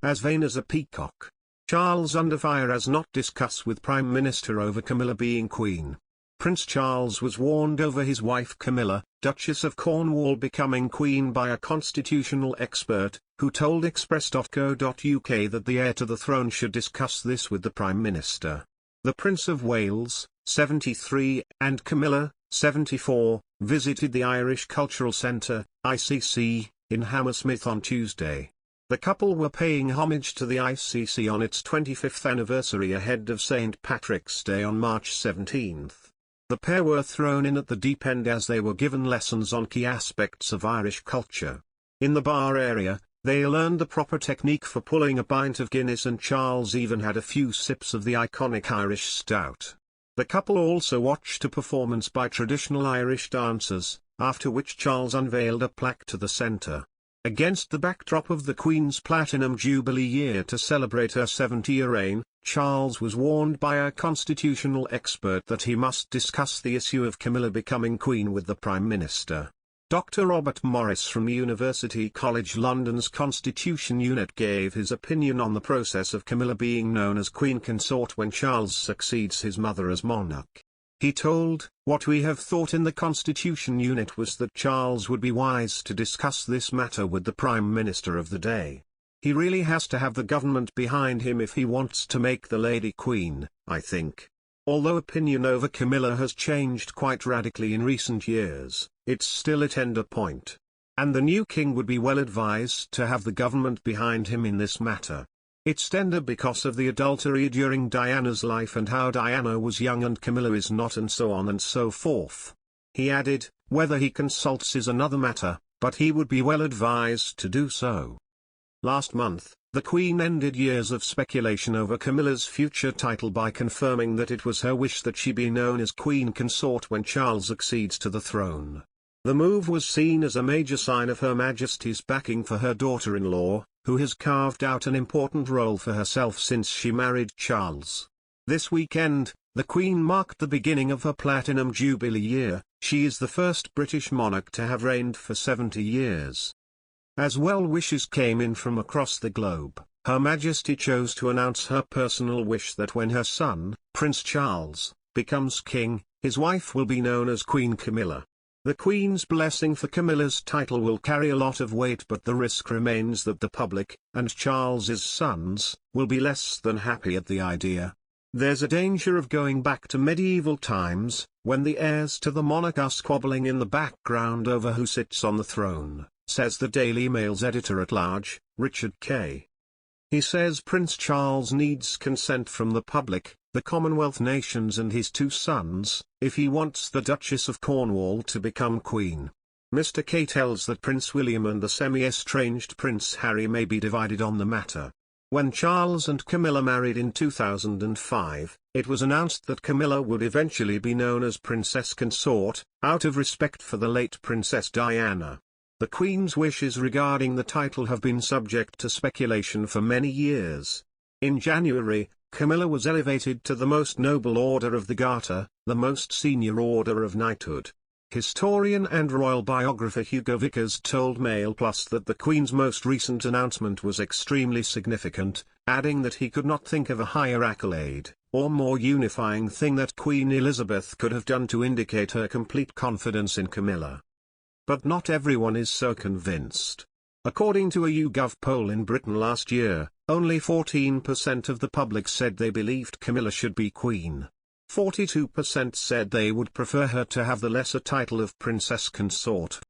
as vain as a peacock. Charles under fire as not discuss with Prime Minister over Camilla being Queen. Prince Charles was warned over his wife Camilla, Duchess of Cornwall becoming Queen by a constitutional expert, who told Express.co.uk that the heir to the throne should discuss this with the Prime Minister. The Prince of Wales, 73, and Camilla, 74, visited the Irish Cultural Centre, ICC, in Hammersmith on Tuesday. The couple were paying homage to the ICC on its 25th anniversary ahead of St. Patrick's Day on March 17. The pair were thrown in at the deep end as they were given lessons on key aspects of Irish culture. In the bar area, they learned the proper technique for pulling a pint of Guinness, and Charles even had a few sips of the iconic Irish stout. The couple also watched a performance by traditional Irish dancers, after which Charles unveiled a plaque to the centre. Against the backdrop of the Queen's Platinum Jubilee year to celebrate her 70-year reign, Charles was warned by a constitutional expert that he must discuss the issue of Camilla becoming Queen with the Prime Minister. Dr. Robert Morris from University College London's Constitution Unit gave his opinion on the process of Camilla being known as Queen Consort when Charles succeeds his mother as monarch. He told, "What we have thought in the Constitution Unit was that Charles would be wise to discuss this matter with the Prime Minister of the day. He really has to have the government behind him if he wants to make the lady Queen, I think." Although opinion over Camilla has changed quite radically in recent years, it's still a tender point. And the new king would be well advised to have the government behind him in this matter. It's tender because of the adultery during Diana's life and how Diana was young and Camilla is not, and so on and so forth. He added, whether he consults is another matter, but he would be well advised to do so. Last month, the Queen ended years of speculation over Camilla's future title by confirming that it was her wish that she be known as Queen Consort when Charles accedes to the throne. The move was seen as a major sign of Her Majesty's backing for her daughter-in-law, who has carved out an important role for herself since she married Charles. This weekend, the Queen marked the beginning of her Platinum Jubilee year. She is the first British monarch to have reigned for 70 years. As well wishes came in from across the globe, Her Majesty chose to announce her personal wish that when her son, Prince Charles, becomes king, his wife will be known as Queen Camilla. The Queen's blessing for Camilla's title will carry a lot of weight, but the risk remains that the public, and Charles's sons, will be less than happy at the idea. There's a danger of going back to medieval times, when the heirs to the monarch are squabbling in the background over who sits on the throne, says the Daily Mail's editor-at-large, Richard Kay. He says Prince Charles needs consent from the public, the Commonwealth nations and his two sons, if he wants the Duchess of Cornwall to become Queen. Mr. Kay tells that Prince William and the semi-estranged Prince Harry may be divided on the matter. When Charles and Camilla married in 2005, it was announced that Camilla would eventually be known as Princess Consort, out of respect for the late Princess Diana. The Queen's wishes regarding the title have been subject to speculation for many years. In January, Camilla was elevated to the most noble order of the Garter, the most senior order of knighthood. Historian and royal biographer Hugo Vickers told Mail Plus that the Queen's most recent announcement was extremely significant, adding that he could not think of a higher accolade, or more unifying thing that Queen Elizabeth could have done to indicate her complete confidence in Camilla. But not everyone is so convinced. According to a YouGov poll in Britain last year, only 14% of the public said they believed Camilla should be Queen. 42% said they would prefer her to have the lesser title of Princess Consort.